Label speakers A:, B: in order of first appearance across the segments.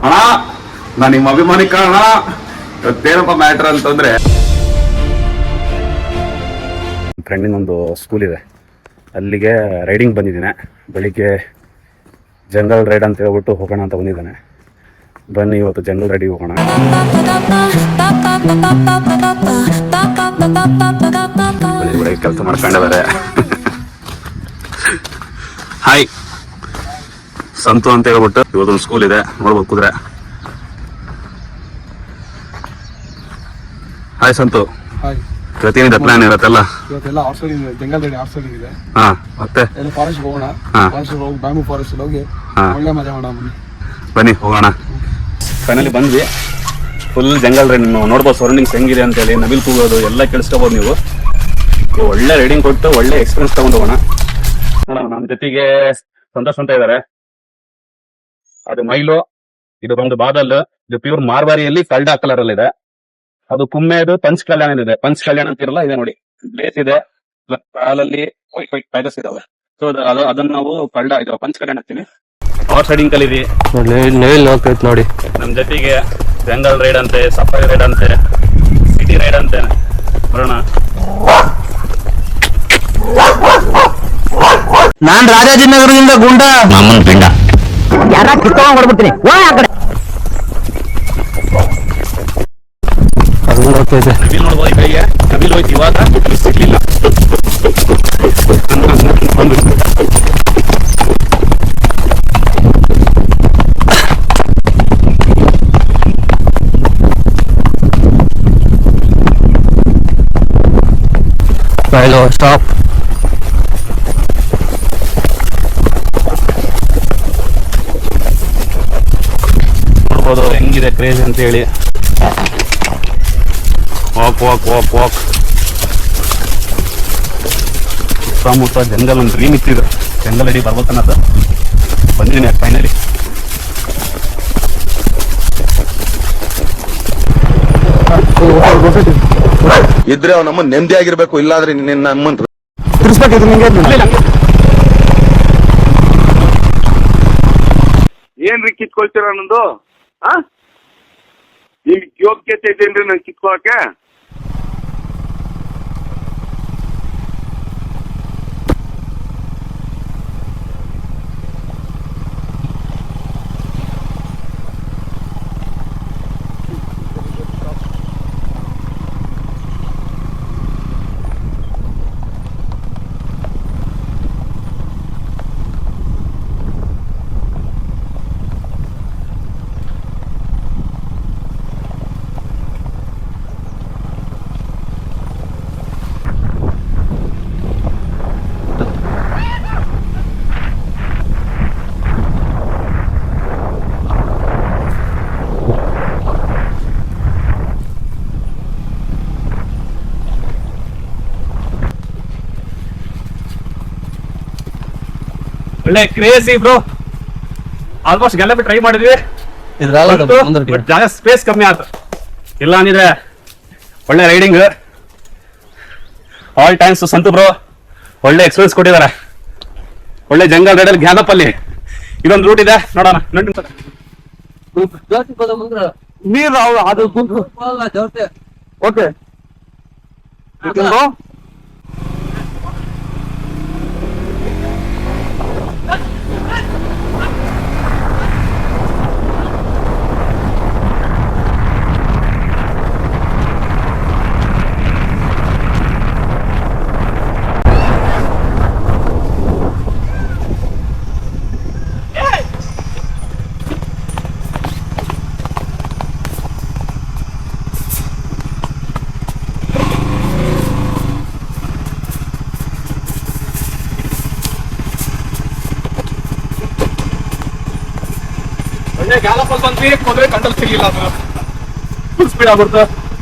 A: ಅಣ್ಣ ನಾನು ನಿಮ್ಮ ಅಭಿಮಾನಿ ಕಾರಣ. ಇವತ್ತೇನಪ್ಪ ಮ್ಯಾಟ್ರ್ ಅಂತಂದ್ರೆ, ಫ್ರೆಂಡಿನ ಒಂದು ಸ್ಕೂಲ್ ಇದೆ, ಅಲ್ಲಿಗೆ ರೈಡಿಂಗ್ ಬಂದಿದ್ದೀನಿ. ಬೆಳಿಗ್ಗೆ ಜಂಗಲ್ ರೈಡ್ ಅಂತ ಹೇಳ್ಬಿಟ್ಟು ಹೋಗೋಣ ಅಂತ ಬಂದಿದ್ದಾನೆ. ಬನ್ನಿ ಇವತ್ತು ಜಂಗಲ್ ರೈಡಿಗೆ ಹೋಗೋಣ. ಕೆಲಸ ಮಾಡ್ಕೊಂಡಿದ್ದಾರೆ. ಹಾಯ್ ಸಂತು ಅಂತ ಹೇಳ್ಬಿಟ್ಟು ಇವತ್ತೊಂದು ಸ್ಕೂಲ್ ಇದೆ, ನೋಡ್ಬೋದು ಕುದುರೆ. ಹಾಯ್ ಸಂತು. ಇವತ್ತೇನಿದೆ ಪ್ಲಾನ್ ಇರತ್ತಲ್ಲ?
B: ಇವತ್ತೆಲ್ಲ ಜಂಗಲ್ ರೈಡ್ ಆರ್ಸೋಲಿಂಗ್ ಇದೆ.
A: ಹಾ, ಮತ್ತೆ
B: ಎಲ್ಲ ಫಾರೆಸ್ಟ್ ಹೋಗೋಣ. ಫಾರೆಸ್ಟ್ ಹೋಗಿ ಬ್ಯಾಂಬೂ ಫಾರೆಸ್ಟ್ ಹೋಗಿ ಒಳ್ಳೆ ಮಜಾ ಮಾಡೋಣ.
A: ಬನ್ನಿ ಹೋಗೋಣ. ಫೈನಲಿ ಬಂದ್ವಿ. ಫುಲ್ ಜಂಗಲ್ ರೈಡ್ ನೋಡ್ಬೋದು, ಸರೌಂಡಿಂಗ್ಸ್ ಹೆಂಗಿದೆ ಅಂತೇಳಿ. ನವಿಲ್ ಕೂಗೋದು ಎಲ್ಲ ಕೇಳಿಸ್ಕೋಬೋದು ನೀವು. ಒಳ್ಳೆ ರೈಡಿಂಗ್ ಕೊಟ್ಟು ಒಳ್ಳೆ ಎಕ್ಸ್ಪೀರಿಯನ್ಸ್ ತಗೊಂಡು ಹೋಗೋಣ. ನಮ್ಮ ಜೊತೆಗೆ ಸಂತೋಷ್ ಅಂತ ಇದ್ದಾರೆ. ಅದು ಮೈಲು, ಇದು ಬಂದು ಬಾದಲ್, ಇದು ಪ್ಯೂರ್ ಮಾರ್ವಾರಿಯಲ್ಲಿ ಕಲ್ಡಾ ಕಲರ್ ಅಲ್ಲಿ ಇದೆ. ಅದು ಕುಮ್ಮೆದು ಪಂಚ್ ಕಲ್ಯಾಣ ಇದೆ. ಪಂಚ್ ಕಲ್ಯಾಣ ಅಂತಿರಲ್ಲ, ಇದೆ ನೋಡಿ, ಪ್ಲೇಸ್ ಇದೆ. ಕಾಲಲ್ಲಿ ವೈಟ್ ವೈಟ್ ಪ್ಯಾದಸ್ ಇದಾವೆ. ಸೊ ಅದನ್ನ ನಾವು ಕಲ್ಡಾ ಇದು ಪಂಚ್ ಕಲ್ಯಾಣ ಅಂತೀವಿ. ಹಾರ್ಸ್ ರೈಡಿಂಗ್ ಕಲೀರಿ ನೋಡಿ. ನಮ್ ಜೊತೆಗೆ ಜಂಗಲ್ ರೈಡ್ ಅಂತೆ, ಸಫಾರಿ ರೈಡ್ ಅಂತೆ, ಸಿಟಿ ರೈಡ್ ಅಂತೆ. ಬರೋಣ.
C: ನಾನ್ ರಾಜಾಜಿನಗರದಿಂದ ಗುಂಡ ಮಾಮನ್ ಪಿಂಡ ಯಾರ ಕಿತ್ಕೊಂಡ್ ಹೊಡ್ಬಿಡ್ತೀನಿ.
A: ನವಿಲ್ ನೋಡ್ಬೋದು, ಕೈಗೆ ನವಿಲ್ ಹೋಯ್ತು. ಇವಾಗ ಸಿಗ್ಲಿಲ್ಲ.
C: ಸ್ಟಾಪ್.
A: ನೋಡ್ಬೋದು ಹೆಂಗಿದೆ ಕ್ರೇಜ್ ಅಂತ ಹೇಳಿ. Walk walk walk walk. ಸುತ್ತಮುತ್ತ ಜಂಗಲ್ ಒಂದು ಡ್ರೀಮ್ ಇತ್ತಿದ್ರು. ಜಂಗಲ್ ಅಡಿ ಬರ್ಬೇಕನ್ನೋದು. ಬಂದಿದ್ದೀನಿ ಫೈನಲಿ.
D: ಇದ್ರೆ ಅವ್ ನಮ್ಮನ್ ನೆಮ್ಮದಿ ಆಗಿರ್ಬೇಕು, ಇಲ್ಲಾದ್ರೆ ನಮ್ಮನ್
E: ಏನ್ರಿ ಕಿತ್ಕೊಳ್ತೀರ ಅನ್ನೋದು? ನಿಮ್ಗೆ ಯೋಗ್ಯತೆ ಇದೇನ್ರಿ ನನ್ ಕಿತ್ಕೊಳಕ್ಕೆ?
A: ಒಳ್ಳೆ ಕ್ರೇಜಿ ಬ್ರೋ. ಆಲ್ಮೋಸ್ಟ್ ಗೆಲ್ಲ ಟ್ರೈ ಮಾಡಿದ್ವಿ. ಜಾಗ ಸ್ಪೇಸ್ ಕಮ್ಮಿ ಆಯ್ತು. ಇಲ್ಲ ಅಂದಿದ್ರೆ ಒಳ್ಳೆ riding. All times Santu bro ಒಳ್ಳೆ ಎಕ್ಸ್ಪೀರಿಯನ್ಸ್ ಕೊಟ್ಟಿದ್ದಾರೆ. ಒಳ್ಳೆ ಜಂಗಲ್ ರೈಡ್ ಅಲ್ಲಿ ಗ್ಯಾನಪ್ ಅಲ್ಲಿ ಇದೊಂದು ರೂಟ್ ಇದೆ, ನೋಡೋಣ. ನೀರು ಅದು ಓಕೆ. ಗ್ಯಾಲಪಲ್ಲಿ ಬಂದ್ವಿ, ಕುದುರೆ ಕಂಟ್ರೋಲ್ ಸಿಗ್ಲಿಲ್ಲ. ಅದು ಫುಲ್ ಸ್ಪೀಡ್ ಆಗ್ಬಿಡ್ತು,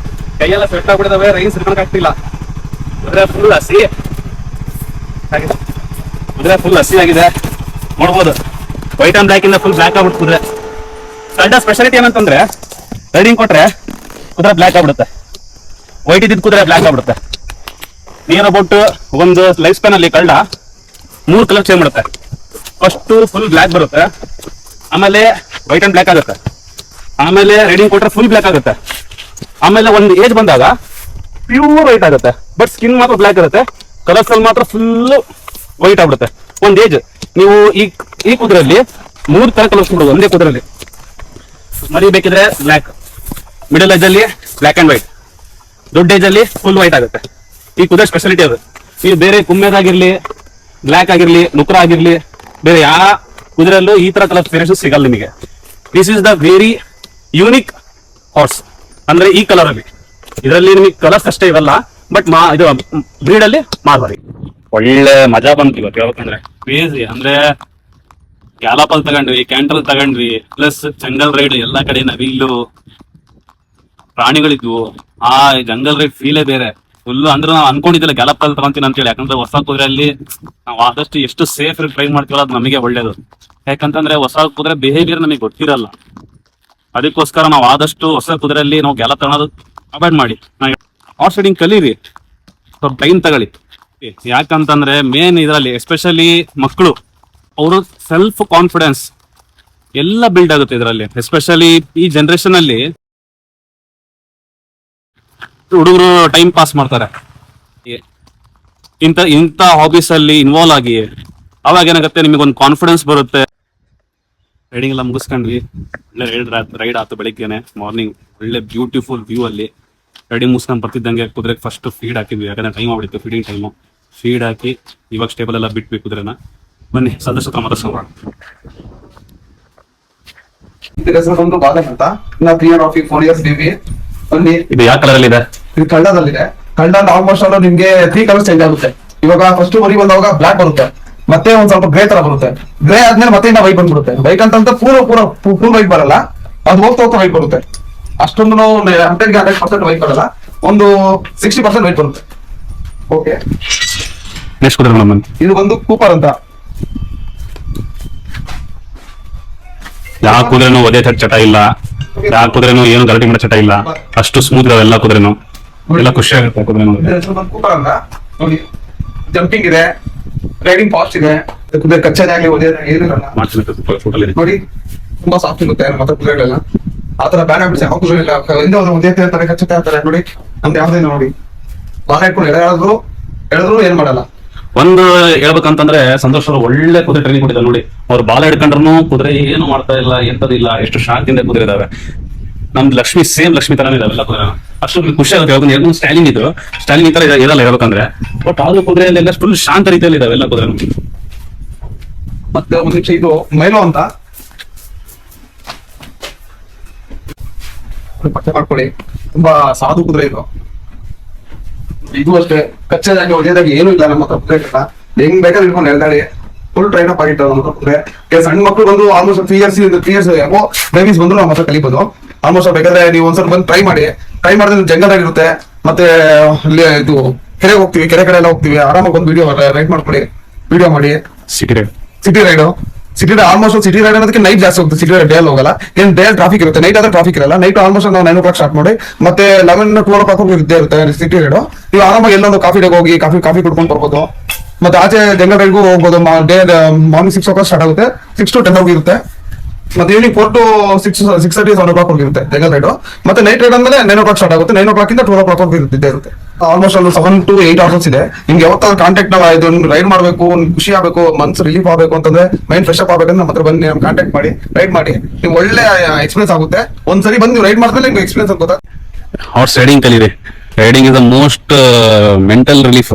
A: ಕೈಯೆಲ್ಲ ಸ್ವೆಟ್ ಆಗ್ಬಿಟ್ಟಿದಾವೆ, ರೈನ್ ಸಿಡ್ಕೊಳಕ್ ಆಗ್ತಿಲ್ಲ. ಕುದುರೆ ಫುಲ್ ಹಸಿ ಆಗಿದೆ, ನೋಡ್ಬೋದು. ವೈಟ್ ಅಂಡ್ ಬ್ಲಾಕ್ ಇಂದ ಫುಲ್ ಬ್ಲಾಕ್ ಆಗ್ಬಿಡ್ತು ಕುದುರೆ. ಕಲ್ಡಾ ಸ್ಪೆಷಾಲಿಟಿ ಏನಂತಂದ್ರೆ, ರೈಡಿಂಗ್ ಕೊಟ್ರೆ ಕುದುರೆ ಬ್ಲಾಕ್ ಆಗ್ಬಿಡುತ್ತೆ. ವೈಟ್ ಇದ್ದಿದ್ ಕುದುರೆ ಬ್ಲಾಕ್ ಆಗ್ಬಿಡುತ್ತೆ. ನಿಯರ್ ಅಬೌಟ್ ಒಂದು ಲೈಫ್ ಸ್ಪ್ಯಾನ್ ಅಲ್ಲಿ ಕಲ್ಡಾ 3 ಕಲರ್ ಚೇಂಜ್ ಮಾಡುತ್ತೆ. ಫಸ್ಟ್ ಫುಲ್ ಬ್ಲಾಕ್ ಬರುತ್ತೆ, ಆಮೇಲೆ ವೈಟ್ ಅಂಡ್ ಬ್ಲಾಕ್ ಆಗುತ್ತೆ, ಆಮೇಲೆ ರೈಡಿಂಗ್ ಕೊಟ್ರೆ ಫುಲ್ ಬ್ಲ್ಯಾಕ್ ಆಗುತ್ತೆ. ಆಮೇಲೆ ಒಂದು ಏಜ್ ಬಂದಾಗ ಪ್ಯೂರ್ ವೈಟ್ ಆಗುತ್ತೆ, ಬಟ್ ಸ್ಕಿನ್ ಮಾತ್ರ ಬ್ಲ್ಯಾಕ್ ಇರುತ್ತೆ, ಕಲರ್ಸ್ ಅಲ್ಲಿ ಮಾತ್ರ ಫುಲ್ ವೈಟ್ ಆಗ್ಬಿಡುತ್ತೆ. ಒಂದ್ ಏಜ್ ನೀವು ಈ ಕುದುರೆಯಲ್ಲಿ 3 ತರ ಕಲರ್ಸ್ ಕೊಡೋದು ಒಂದೇ ಕುದುರೆಯಲ್ಲಿ. ಮರಿ ಬೇಕಿದ್ರೆ ಬ್ಲ್ಯಾಕ್, ಮಿಡಲ್ ಏಜ್ ಅಲ್ಲಿ ಬ್ಲ್ಯಾಕ್ ಅಂಡ್ ವೈಟ್, ದೊಡ್ಡ ಏಜ್ ಅಲ್ಲಿ ಫುಲ್ ವೈಟ್ ಆಗುತ್ತೆ. ಈ ಕುದುರೆ ಸ್ಪೆಷಾಲಿಟಿ ಅದು. ಈ ಬೇರೆ ಕುಮ್ಮೆದಾಗಿರ್ಲಿ, ಬ್ಲ್ಯಾಕ್ ಆಗಿರ್ಲಿ, ನುಕ್ರ ಆಗಿರ್ಲಿ, ಬೇರೆ ಯಾವ ಕುದುರೆಯಲ್ಲೂ ಈ ತರ ಕಲರ್ ವೇರಿಯೇಷನ್ ಸಿಗಲ್ಲ ನಿಮಗೆ. This is the very unique horse ಅಂದ್ರೆ ಈ ಕಲರ್ ಅಲ್ಲಿ. ಇದರಲ್ಲಿ ನಿಮಗೆ ಕಲರ್ಸ್ ಅಷ್ಟೇ ಇರಲ್ಲ, ಬಟ್ ಇದು ಬ್ರೀಡ್ ಅಲ್ಲಿ ಮಾರ್ಬಾರಿ. ಒಳ್ಳೆ ಮಜಾ ಬಂತು ಇವತ್ತು ಹೇಳ್ಬೇಕಂದ್ರೆ. ಕ್ರೇಜಿ ಅಂದ್ರೆ ಗ್ಯಾಲಪಲ್ ತಗೊಂಡ್ವಿ, ಕ್ಯಾಂಟಲ್ ತಗೊಂಡ್ವಿ, ಪ್ಲಸ್ ಜಂಗಲ್ ರೈಡ್, ಎಲ್ಲಾ ಕಡೆ ನವಿಲು ಪ್ರಾಣಿಗಳಿದ್ವು. ಆ ಜಂಗಲ್ ರೈಡ್ ಫೀಲೇ ಬೇರೆ ಫುಲ್. ಅಂದ್ರೆ ನಾವು ಅನ್ಕೊಂಡಿದ್ದಿಲ್ಲ ಗ್ಯಾಲಪಲ್ ತಗೊಂತೀನಿ ಅಂತ ಹೇಳಿ, ಯಾಕಂದ್ರೆ ಹೊಸ ಕುದುರೆಯಲ್ಲಿ ನಾವು ಆದಷ್ಟು ಎಷ್ಟು ಸೇಫ್ ಟ್ರೈ ಮಾಡ್ತೀವಲ್ಲ ಅದು ನಮಗೆ ಒಳ್ಳೇದು. ಯಾಕಂತಂದ್ರೆ ಹೊಸ ಕುದುರೆ ಬಿಹೇವಿಯರ್ ನಮಗೆ ಗೊತ್ತಿರಲ್ಲ, ಅದಕ್ಕೋಸ್ಕರ ನಾವು ಆದಷ್ಟು ಹೊಸ ಕುದುರೆಯಲ್ಲಿ ನಾವು ಗ್ಯಾಲಪ್ ತಗೊಳೋದು ಅವಾಯ್ಡ್ ಮಾಡಿ. ಹಾರ್ಸ್ ರೈಡಿಂಗ್ ಕಲೀರಿ, ಸ್ವಲ್ಪ ಟೈಮ್ ತಗೊಳ್ಳಿ. ಯಾಕಂತಂದ್ರೆ ಮೇನ್ ಇದರಲ್ಲಿ ಎಸ್ಪೆಷಲಿ ಮಕ್ಕಳು, ಅವರು ಸೆಲ್ಫ್ ಕಾನ್ಫಿಡೆನ್ಸ್ ಎಲ್ಲ ಬಿಲ್ಡ್ ಆಗುತ್ತೆ ಇದರಲ್ಲಿ. ಎಸ್ಪೆಷಲಿ ಈ ಜನರೇಷನ್ ಅಲ್ಲಿ ಹುಡುಗರು ಟೈಮ್ ಪಾಸ್ ಮಾಡ್ತಾರೆ ಇಂಥ ಹಾಬೀಸ್ ಅಲ್ಲಿ ಇನ್ವಾಲ್ವ್ ಆಗಿ. ಅವಾಗ ಏನಾಗುತ್ತೆ, ನಿಮಗೆ ಒಂದು ಕಾನ್ಫಿಡೆನ್ಸ್ ಬರುತ್ತೆ. ರೈಡಿಂಗ್ ಎಲ್ಲ ಮುಗಿಸ್ಕೊಂಡ್ವಿ, ಒಳ್ಳೆ ರೈಡ್ ಆಯ್ತು. ಬೆಳಿಗ್ಗೆನೆ ಮಾರ್ನಿಂಗ್ ಒಳ್ಳೆ ಬ್ಯೂಟಿಫುಲ್ ವ್ಯೂ ಅಲ್ಲಿ ರೈಡಿಂಗ್ ಮುಗಿಸ್ಕೊಂಡು ಬರ್ತಿದ್ದಂಗೆ ಕುದುರೆಗೆ ಫಸ್ಟ್ ಫೀಡ್ ಹಾಕಿದ್ವಿ, ಯಾಕಂದ್ರೆ ಟೈಮ್ ಆಗ್ಬಿಟ್ಟಿತ್ತು ಫೀಡಿಂಗ್ ಟೈಮು. ಫೀಡ್ ಹಾಕಿ ಇವಾಗ ಸ್ಟೇಬಲ್ ಎಲ್ಲ ಬಿಟ್ವಿ ಕುದುರೆನ. ಬನ್ನಿ ಸದಸ್ಯತ್ರ ಮಾತಾಡ್ಸೋಣ.
B: ಒಂದು ಬಾದಕ್ ಅಂತ, ನಾವು 3.5-4 years ಬೇಬಿ. ಬನ್ನಿ,
A: ಇದು ಯಾವ ಕಲರ್ ಅಲ್ಲಿ ಇದೆ?
B: ಇದು ಕಳ್ಳದಲ್ಲಿದೆ. ಕಳ್ಳ ಆಲ್ಮೋಸ್ಟ್ ಆಲ್ ನಿಮ್ಗೆ 3 ಕಲರ್ಸ್ ಚೇಂಜ್ ಆಗುತ್ತೆ. ಇವಾಗ ಫಸ್ಟ್ ಮರಿ ಬಂದಾಗ ಬ್ಲಾಕ್ ಬರುತ್ತೆ, ಮತ್ತೆ ಒಂದ್ ಸ್ವಲ್ಪ ಗ್ರೇ ತರ ಬರುತ್ತೆ. ಗ್ರೇ ಆದ್ಮೇಲೆ ಮತ್ತೆ ಇನ್ನ ವೈಟ್ ಬಂದ್ಬಿಡುತ್ತೆ. ವೈಟ್ ಅಂತ ಫುಲ್ ವೈಟ್ ಬರಲ್ಲ, ಅದು ಹೋಗ್ತಾ ವೈಟ್ ಬರುತ್ತೆ. ಅಷ್ಟೊಂದು 100% ವೈಟ್ ಬರಲ್ಲ, ಒಂದು 60% ವೈಟ್ ಬರುತ್ತೆ. ಓಕೆ,
A: ನೆಕ್ಸ್ಟ್ ಕುದುರೆ ನಮ್ಮ
B: ಇದು ಒಂದು ಕೂಪರ್ ಅಂತ.
A: ಯಾವ ಕುದುರೆನೂ ಒದೇ ಚಟ ಇಲ್ಲ, ಯಾವ ಕುದುರೆನೂ ಏನು ಗಲಾಟೆ ಮಾಡೋ ಚಟ ಇಲ್ಲ, ಅಷ್ಟು ಸ್ಮೂತ್ ಇದಾವೆ ಎಲ್ಲ ಕುದುರೆನೂ. ಎಲ್ಲ ಖುಷಿ ಆಗುತ್ತೆ ಕುದುರೆ
B: ಕೂಪರ್ ಅಂತ ನೋಡಿ. ಜಂಪಿಂಗ್ ಇದೆ, ರೈಡಿಂಗ್ ಫಾಸ್ಟ್ ಇದೆ, ಕುದುರೆ ಕಚ್ಚದಾಗ್ಲಿ ಒದೇದಾಗ್ಲಿ ಏನಿರಲ್ಲ ನೋಡಿ. ತುಂಬಾ ಸಾಫ್ಟ್ ಇರುತ್ತೆ ನಮ್ಮ ಹತ್ರ ಕುದುರೆಗಳೆಲ್ಲ. ಆತರ ಬ್ಯಾನ್ ಆಗ್ಬಿಡುತ್ತೆ, ಯಾವ ಕುದುರೆ ಇಲ್ಲ ಹಿಂದೆ ಹೋದ್ರೆ ಒದೇತಾ ಇರ್ತಾರೆ, ಕಚ್ಚುತ್ತಾ ಇರ್ತಾರೆ ನೋಡಿ. ನಮ್ದು ಯಾವ್ದೇನು ನೋಡಿ, ಬಾಲ ಇಟ್ಕೊಂಡು ಎಳೆದ್ರು ಏನ್ ಮಾಡಲ್ಲ.
A: ಒಂದು ಹೇಳ್ಬೇಕಂತಂದ್ರೆ ಸಂತೋಷ್ ಅವರು ಒಳ್ಳೆ ಕುದುರೆ ಟ್ರೈನಿಂಗ್ ಕೊಟ್ಟಿದ್ದಾರೆ ನೋಡಿ. ಅವ್ರು ಬಾಲ ಹಿಡ್ಕೊಂಡ್ರು ಕುದುರೆ ಏನು ಮಾಡ್ತಾ ಇಲ್ಲ, ಎಂತದಿಲ್ಲ, ಎಷ್ಟು ಶಾಂತಿಯಿಂದ ಕುದುರೆ ಇದಾವೆ. ನಮ್ದು ಲಕ್ಷ್ಮಿ ಸೇಮ್ ಲಕ್ಷ್ಮಿ ತರಾನೇ ಇದಾವೆ ಎಲ್ಲ ಕುದುರೆ. ಅಷ್ಟು ಖುಷಿ ಆಗುತ್ತೆ. ಯಾವ್ದು ಸ್ಟೈಲಿಂಗ್ ಇದು, ಸ್ಟೈಲಿಂಗ್ ಈ ತರ ಇರಲ್ಲ ಹೇಳ್ಬೇಕಂದ್ರೆ, ಬಟ್ ಆದ್ರೂ ಕುದುರೆಯಲ್ಲೆಲ್ಲ ಫುಲ್ ಶಾಂತ ರೀತಿಯಲ್ಲಿ ಇದಾವೆ ಎಲ್ಲ ಕುದುರೆ.
B: ಮತ್ತೆ ಒಂದು ನಿಮಿಷ, ಇದು ಮೈಲೋ ಅಂತ ಪತ್ತೆ ಮಾಡ್ಕೊಳ್ಳಿ. ತುಂಬಾ ಸಾಧು ಕುದುರೆ ಇದು. ಇದು ಅಷ್ಟೇ, ಕಚ್ಚದಾಗಿ ಒಳ್ಳೆದಾಗಿ ಏನು ಇಲ್ಲ ನಮ್ಮ ಹತ್ರ ಕುದುರೆಗೆಲ್ಲ. ಹೆಂಗ್ ಬೇಕಾದ್ರೆ ಇಟ್ಕೊಂಡು ಎಳ್ದಾಡಿ ಫುಲ್ ಟ್ರೈನ್ ಅಪ್ ಆಗಿರ್ತಾವೆ ನಮ್ಮ ಹತ್ರ ಕುದುರೆ. ಸಣ್ಣ ಮಕ್ಕಳು ಬಂದು ಆಲ್ಮೋಸ್ಟ್ 3 years ಯಾಕೋ ಬೇಬೀಸ್ ಬಂದ್ರು ನಮ್ಮ ಹತ್ರ ಕಲಿಬಹುದು. ಆಲ್ಮೋಸ್ಟ್ ಬೇಕಾದ್ರೆ ನೀವು ಒಂದ್ಸಲ ಬಂದು ಟ್ರೈ ಮಾಡಿದ್ರೆ ಜಂಗಲ್ ಆಗಿರುತ್ತೆ. ಮತ್ತೆ ಇಲ್ಲಿ ಇದು ಕೆರೆಗೆ ಹೋಗ್ತೀವಿ, ಕೆರೆ ಕಡೆ ಎಲ್ಲ ಹೋಗ್ತೀವಿ, ಆರಾಮಾಗಿ ಒಂದು ವಿಡಿಯೋ ರೈಡ್ ಮಾಡ್ಕೊಳ್ಳಿ, ವಿಡಿಯೋ ಮಾಡಿ. City ride almost city ride ಅನ್ನೋದಕ್ಕೆ ನೈಟ್ ಜಾಸ್ತಿ ಹೋಗುತ್ತೆ. ಸಿಟಿ ರೈಡ್ ಡೇ ಅಲ್ಲಿ ಹೋಗಲ್ಲ, ಏನ್ ಡೇ ಟ್ರಾಫಿಕ್ ಇರುತ್ತೆ, ನೈಟ್ ಆದ್ರೆ ಟ್ರಾಫಿಕ್ ಇರಲ್ಲ. ನೈಟ್ ಆಲ್ಮೋಸ್ಟ್ ನಾವು 9 o'clock ಸ್ಟಾರ್ಟ್ ಮಾಡಿ ಮತ್ತೆ 11-12 ಇದ್ದೇ ಇರುತ್ತೆ ಸಿಟಿ ರೈಡ್. ನೀವು ಆರಾಮಾಗಿ ಎಲ್ಲೊಂದು ಕಾಫಿ ಡೇಗೆ ಹೋಗಿ ಕಾಫಿ ಕುಡ್ಕೊಂಡು ಬರ್ಬೋದು. ಮತ್ತೆ ಆಚೆ ಜಂಗಲ್ ರೈಡ್ಗೂ ಹೋಗ್ಬೋದು. ಮಾರ್ನಿಂಗ್ 6 o'clock ಸ್ಟಾರ್ಟ್ ಆಗುತ್ತೆ, 6 to 10 ಇರುತ್ತೆ. ಮತ್ತೆ ಈವ್ನಿಂಗ್ 4 to 6:30-7 o'clock ಇರುತ್ತೆ ಜಂಗಲ್ ರೈಡ್. ಮತ್ತೆ ನೈಟ್ ರೈಡ್ ಅಂದ್ರೆ 9 o'clock ಸ್ಟಾರ್ಟ್ ಆಗುತ್ತೆ, 9 o'clock ಇಂದ 12 o'clock ಇರುತ್ತೆ. ಆಲ್ಮೋಸ್ಟ್ ಒಂದು 7 to 8 hours ಇದೆ. ನಿಮ್ಗೆ ಯಾವತ್ತಾದ್ರು ಕಾಂಟ್ಯಾಕ್ಟ್ ಇದು ರೈಡ್ ಮಾಡ್ಬೇಕು, ಖುಷಿ ಆಗ್ಬೇಕು, ಮನ್ಸು ರಿಲೀಫ್ ಆಗ್ಬೇಕು ಅಂತಂದ್ರೆ, ಮೈಂಡ್ ಫ್ರೆಶ್ ಅಪ್ ಆಗ್ಬೇಕಂದ್ರೆ ನಮ್ಮ ಹತ್ರ ಬಂದು ನಮ್ಗೆ ಕಾಂಟ್ಯಾಕ್ಟ್ ಮಾಡಿ ರೈಡ್ ಮಾಡಿ. ನೀವು ಒಳ್ಳೆ ಎಕ್ಸ್ಪೀರಿಯನ್ಸ್ ಆಗುತ್ತೆ. ಒಂದ್ಸರಿ ಬಂದು ನೀವು ರೈಡ್ ಮಾಡಿದ್ರೆ ನಿಮ್ಗೆ ಎಕ್ಸ್ಪೀರಿಯನ್ಸ್ ಆಗುತ್ತೆ.
A: ಹಾರ್ಸ್ ರೈಡಿಂಗ್ ಕಲೀರಿ. Riding is the most mental relief.